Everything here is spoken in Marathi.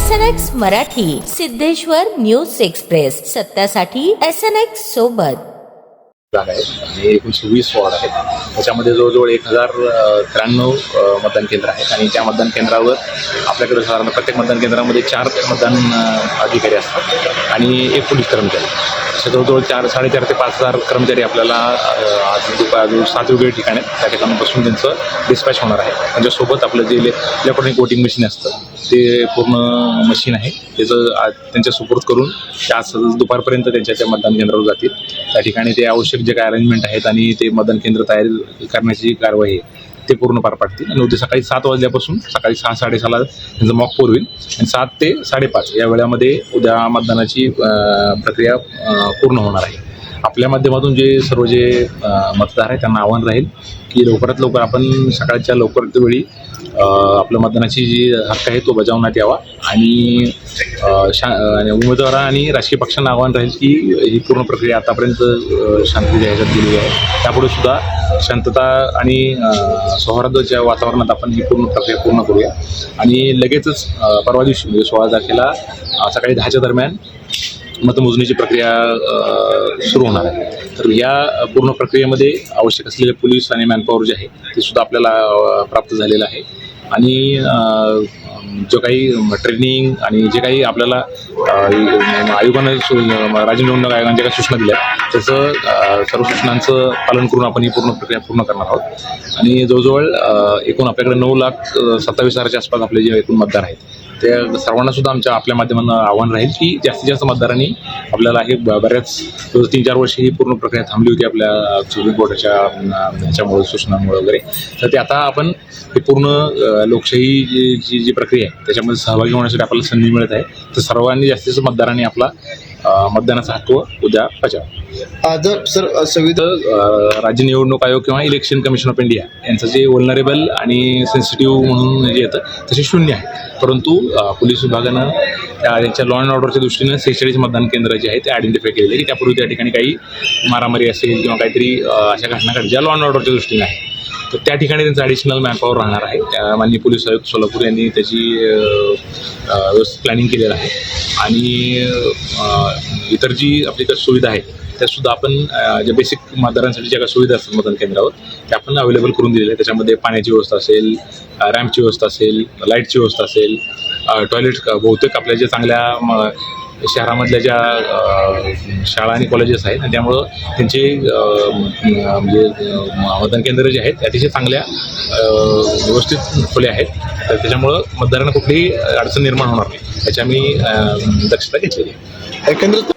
SNX Marathi, Siddheshwar news express, सत्यासाठी SNX सोबत. जागा आहेत आणि एकूण 20 वॉर्ड आहेत. त्याच्यामध्ये जवळजवळ 1093 मतदान केंद्र आहेत आणि त्या मतदान केंद्रावर आपल्याकडे साधारण प्रत्येक मतदान केंद्रामध्ये 4 मतदान अधिकारी असतात आणि 1 पोलीस कर्मचारी. अशा जवळजवळ 4,500 ते 5,000 कर्मचारी आपल्याला आज 7 वेगवेगळ्या ठिकाणी त्या ठिकाणापासून त्यांचं डिस्पॅच होणार आहे. त्यांच्यासोबत आपलं जे इलेक्ट्रॉनिक वोटिंग मशीन असतं ते पूर्ण मशीन आहे, त्याचं त्यांच्या सुपूर्द करून ते आज दुपारपर्यंत त्यांच्या त्या मतदान केंद्रावर जातील. त्या ठिकाणी ते आवश्यक जे काय अरेंजमेंट आहेत आणि ते मतदान केंद्र तयारी करण्याची कारवाई आहे ते पूर्ण पार पाडतील. आणि उद्या सकाळी 7 वाजल्यापासून सकाळी 6-6:30 त्यांचं मॉक पोर होईल आणि 7 ते 5:30 या वेळामध्ये उद्या मतदानाची प्रक्रिया पूर्ण होणार आहे. आपल्या माध्यमातून जे सर्व जे मतदार आहेत त्यांना आव्हान राहील की लवकरात लवकर आपण सकाळच्या लवकर वेळी आपलं मतदानाची जी हक्क आहे तो बजावण्यात यावा आणि उमेदवार आणि राजकीय पक्षांना आव्हान राहील की ही पूर्ण प्रक्रिया आतापर्यंत शांततेच्या ह्याच्यात गेलेली आहे. त्यापुढे सुद्धा शांतता आणि सौहार्दाच्या वातावरणात आपण ही पूर्ण प्रक्रिया पूर्ण करूया आणि लगेचच परवा दिवशी म्हणजे 16 तारखेला सकाळी 10च्या दरम्यान मतमोजणीची प्रक्रिया सुरू होणार आहे. तर या पूर्ण प्रक्रियेमध्ये आवश्यक असलेले पोलीस आणि मॅनपॉवर जे आहे ते सुद्धा आपल्याला प्राप्त झालेलं आहे आणि जो काही ट्रेनिंग आणि जे काही आपल्याला आयोगानं राज्य निवडणूक आयोगाने ज्या काही सूचना दिल्या त्याचं सर्व सूचनांचं पालन करून आपण ही पूर्ण प्रक्रिया पूर्ण करणार आहोत. आणि जवळजवळ एकूण आपल्याकडे 9,27,000च्या आसपास आपले जे एकूण मतदार आहेत त्या सर्वांना सुद्धा आपल्या माध्यमातून आव्हान राहील की जास्तीत जास्त मतदारांनी आपल्याला हे बऱ्याच 3-4 वर्षे ही पूर्ण प्रक्रिया थांबली होती आपल्या सुप्रीम कोर्टाच्या ह्याच्यामुळे सूचनांमुळे वगैरे. तर ते आता आपण हे पूर्ण लोकशाही जी प्रक्रिया आहे त्याच्यामध्ये सहभागी होण्यासाठी आपल्याला संधी मिळत आहे. तर सर्वांनी जास्तीत जास्त मतदारांनी आपला मतदानाचा हक्क उद्या बजावा. जर सर संविधान राज्य निवडणूक आयोग किंवा इलेक्शन कमिशन ऑफ इंडिया यांचं जे वल्नरेबल आणि सेन्सिटिव्ह म्हणून जे येतं तसे 0 आहे. परंतु पोलीस विभागानं त्यांच्या लॉ अँड ऑर्डरच्या दृष्टीनं 46 मतदान केंद्र जे आहेत ते आयडेंटिफाय केलेले की त्यापूर्वी त्या ठिकाणी काही मारामारी असेल किंवा काहीतरी अशा घटना घडल्या ज्या लॉ अँड ऑर्डरच्या दृष्टीने आहे. तर त्या ठिकाणी त्यांचं ॲडिशनल मॅनपॉवर राहणार आहे. त्या माननीय पोलीस आयुक्त सोलापूर यांनी त्याची व्यवस्थित प्लॅनिंग केलेलं आहे आणि इतर जी आपली सुविधा आहे त्यासुद्धा आपण ज्या बेसिक मतदारांसाठी ज्या काही सुविधा असतात मतदान केंद्रावर त्या आपण अवेलेबल करून दिलेल्या आहे. त्याच्यामध्ये पाण्याची व्यवस्था असेल, रॅम्पची व्यवस्था असेल, लाईटची व्यवस्था असेल, टॉयलेट बहुतेक आपल्या ज्या चांगल्या शहरामधल्या ज्या शाळा आणि कॉलेजेस आहेत आणि त्यामुळं त्यांचे म्हणजे मतदान केंद्र जे आहेत ते अतिशय चांगल्या व्यवस्थित खुले आहेत. तर त्याच्यामुळं मतदारांना कुठलीही अडचण निर्माण होणार नाही याची आम्ही दक्षता घेतलेली आहे. एकंदरीत